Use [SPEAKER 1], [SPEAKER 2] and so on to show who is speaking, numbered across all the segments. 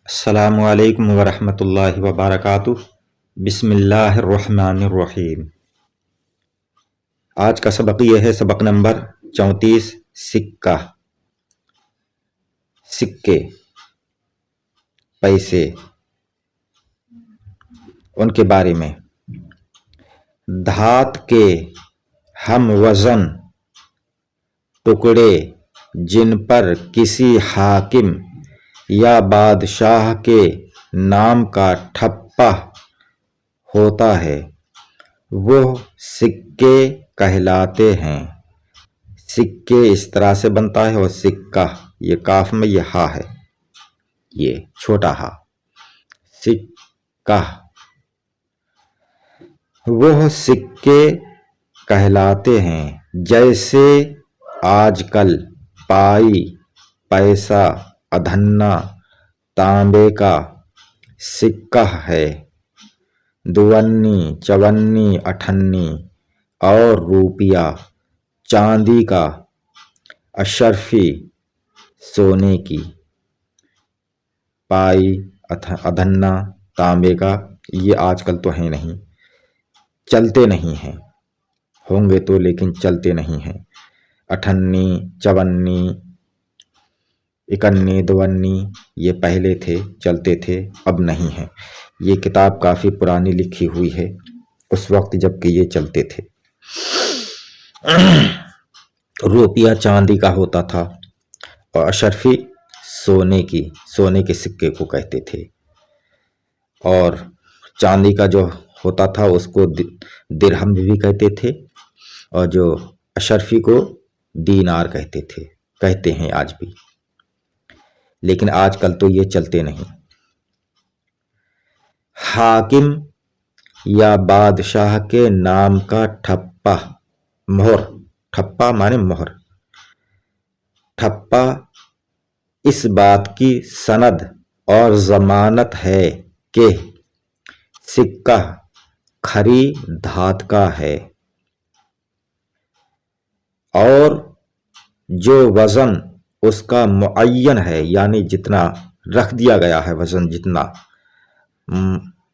[SPEAKER 1] السلام علیکم ورحمۃ اللہ وبرکاتہ۔ بسم اللہ الرحمن الرحیم۔ آج کا سبق یہ ہے سبق نمبر 34، سکہ، سکے، پیسے، ان کے بارے میں۔ دھات کے ہم وزن ٹکڑے جن پر کسی حاکم یا بادشاہ کے نام کا ٹھپا ہوتا ہے وہ سکے کہلاتے ہیں۔ سکے اس طرح سے بنتا ہے اور سکہ یہ کاف میں یہ ہا ہے، یہ چھوٹا ہا، سکہ، وہ سکے کہلاتے ہیں جیسے آج کل پائی، پیسہ، ادھنا، تانبے کا سکہ ہے، دونی، چونی، اٹھنی اور روپیہ چاندی کا، اشرفی سونے کی، پائی، ادھنا، تانبے کا یہ آج کل تو ہیں نہیں، چلتے نہیں ہیں، ہوں گے تو لیکن چلتے نہیں ہیں۔ اٹھنی، چونی، اکنی، دونی یہ پہلے تھے، چلتے تھے، اب نہیں ہیں۔ یہ کتاب کافی پرانی لکھی ہوئی ہے، اس وقت جب کہ یہ چلتے تھے۔ روپیہ چاندی کا ہوتا تھا اور اشرفی سونے کے سکے کو کہتے تھے، اور چاندی کا جو ہوتا تھا اس کو درہم بھی کہتے تھے، اور جو اشرفی کو دینار کہتے ہیں آج بھی، لیکن آج کل تو یہ چلتے نہیں۔ حاکم یا بادشاہ کے نام کا ٹھپا، مہر، ٹھپا مانے مہر، ٹھپا اس بات کی سند اور ضمانت ہے کہ سکہ کھری دھات کا ہے، اور جو وزن اس کا معین ہے یعنی جتنا رکھ دیا گیا ہے، وزن جتنا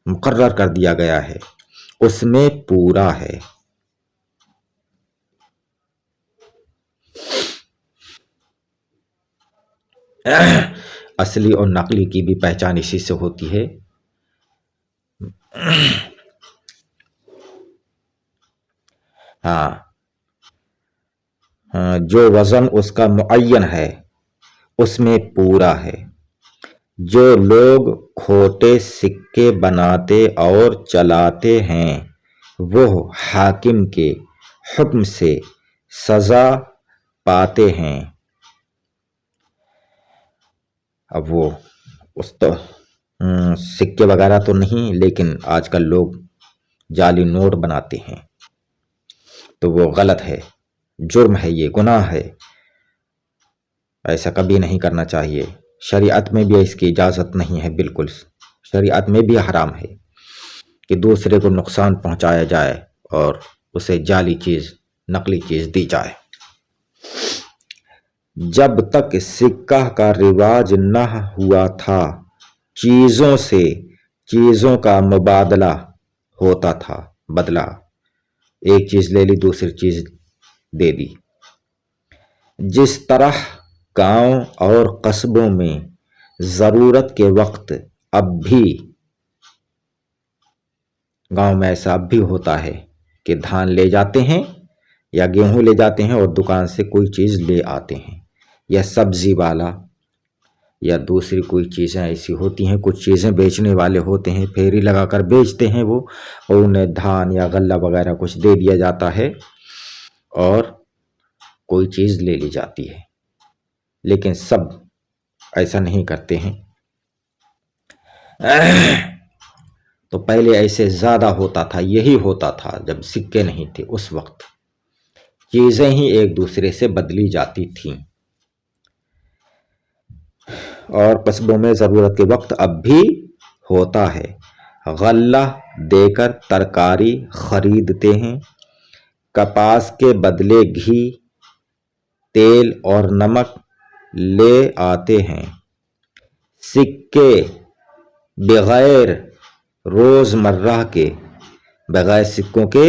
[SPEAKER 1] مقرر کر دیا گیا ہے اس میں پورا ہے۔ اصلی اور نقلی کی بھی پہچان اسی سے ہوتی ہے۔ جو وزن اس کا معین ہے اس میں پورا ہے۔ جو لوگ کھوٹے سکے بناتے اور چلاتے ہیں وہ حاکم کے حکم سے سزا پاتے ہیں۔ اب وہ سکے وغیرہ تو نہیں، لیکن آج کل لوگ جعلی نوٹ بناتے ہیں تو وہ غلط ہے، جرم ہے، یہ گناہ ہے، ایسا کبھی نہیں کرنا چاہیے۔ شریعت میں بھی اس کی اجازت نہیں ہے، بالکل شریعت میں بھی حرام ہے کہ دوسرے کو نقصان پہنچایا جائے اور اسے جعلی چیز، نقلی چیز دی جائے۔ جب تک سکہ کا رواج نہ ہوا تھا چیزوں سے چیزوں کا مبادلہ ہوتا تھا، بدلہ، ایک چیز لے لی دوسری چیز دے دی۔ جس طرح گاؤں اور قصبوں میں ضرورت کے وقت اب بھی، گاؤں میں ایسا اب بھی ہوتا ہے کہ دھان لے جاتے ہیں یا گیہوں لے جاتے ہیں اور دکان سے کوئی چیز لے آتے ہیں، یا سبزی والا یا دوسری کوئی چیزیں ایسی ہوتی ہیں، کچھ چیزیں بیچنے والے ہوتے ہیں، پھیری لگا کر بیچتے ہیں وہ، اور انہیں دھان یا غلہ وغیرہ کچھ دے دیا جاتا ہے اور کوئی چیز لے لی جاتی ہے، لیکن سب ایسا نہیں کرتے ہیں۔ تو پہلے ایسے زیادہ ہوتا تھا، یہی ہوتا تھا جب سکے نہیں تھے، اس وقت چیزیں ہی ایک دوسرے سے بدلی جاتی تھیں، اور قصبوں میں ضرورت کے وقت اب بھی ہوتا ہے۔ غلہ دے کر ترکاری خریدتے ہیں، کپاس کے بدلے گھی، تیل اور نمک لے آتے ہیں۔ سکے بغیر روزمرہ کے، بغیر سکوں کے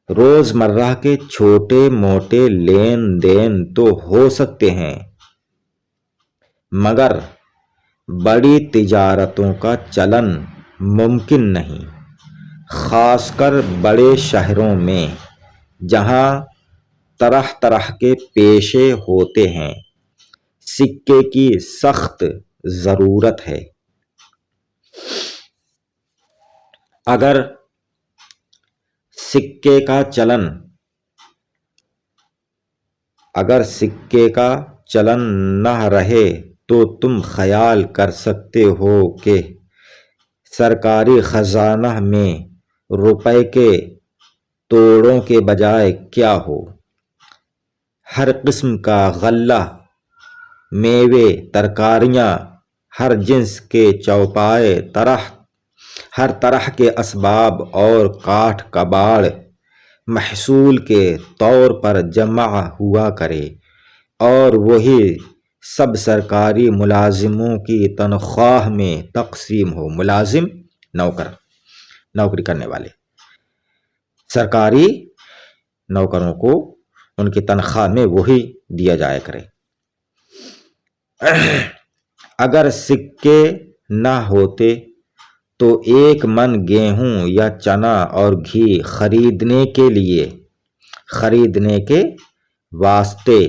[SPEAKER 1] روزمرہ کے چھوٹے موٹے لین دین تو ہو سکتے ہیں، مگر بڑی تجارتوں کا چلن ممکن نہیں، خاص کر بڑے شہروں میں جہاں طرح طرح کے پیشے ہوتے ہیں۔ سکے کی سخت ضرورت ہے۔ اگر سکے کا چلن نہ رہے تو تم خیال کر سکتے ہو کہ سرکاری خزانہ میں روپے کے توڑوں کے بجائے کیا ہو۔ ہر قسم کا غلہ، میوے، ترکاریاں، ہر جنس کے چوپائے، ہر طرح کے اسباب اور کاٹھ کباڑ محصول کے طور پر جمع ہوا کرے اور وہی سب سرکاری ملازموں کی تنخواہ میں تقسیم ہو۔ ملازم، نوکر، نوکری کرنے والے، سرکاری نوکروں کو ان کی تنخواہ میں وہی دیا جایا کرے۔ اگر سکے نہ ہوتے تو 1 من گیہوں یا چنا اور گھی خریدنے کے واسطے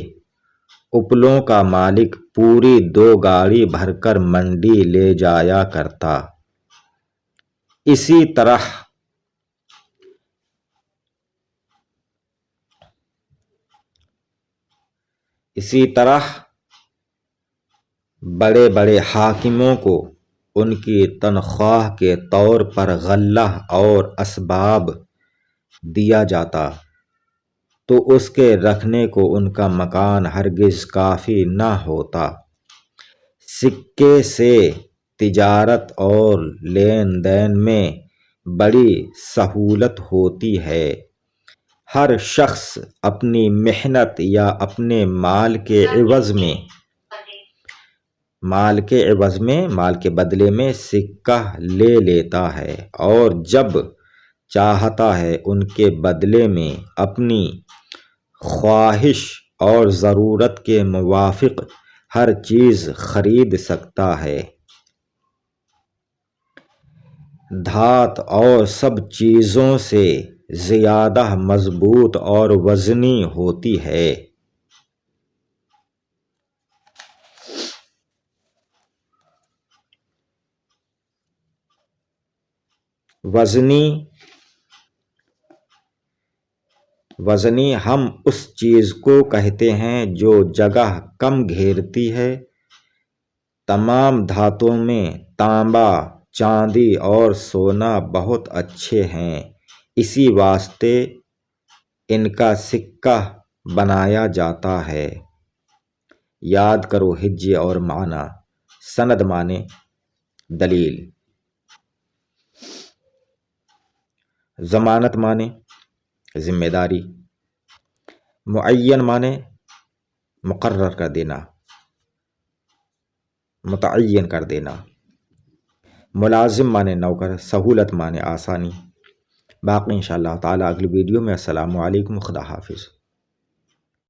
[SPEAKER 1] اپلوں کا مالک پوری 2 گاڑی بھر کر منڈی لے جایا کرتا۔ اسی طرح بڑے بڑے حاکموں کو ان کی تنخواہ کے طور پر غلہ اور اسباب دیا جاتا تو اس کے رکھنے کو ان کا مکان ہرگز کافی نہ ہوتا۔ سکے سے تجارت اور لین دین میں بڑی سہولت ہوتی ہے۔ ہر شخص اپنی محنت یا اپنے مال کے بدلے میں سکہ لے لیتا ہے اور جب چاہتا ہے ان کے بدلے میں اپنی خواہش اور ضرورت کے موافق ہر چیز خرید سکتا ہے۔ دھات اور سب چیزوں سے زیادہ مضبوط اور وزنی ہوتی ہے۔ وزنی ہم اس چیز کو کہتے ہیں جو جگہ کم گھیرتی ہے۔ تمام دھاتوں میں تانبا، چاندی اور سونا بہت اچھے ہیں، اسی واسطے ان کا سکہ بنایا جاتا ہے۔ یاد کرو ہجے اور معنی۔ سند معنی دلیل، ضمانت معنی ذمہ داری، معین معنی مقرر کر دینا، متعین کر دینا، ملازم معنی نوکر، سہولت معنی آسانی۔ باقی انشاءاللہ تعالی اگلی ویڈیو میں۔ السلام علیکم، خدا حافظ۔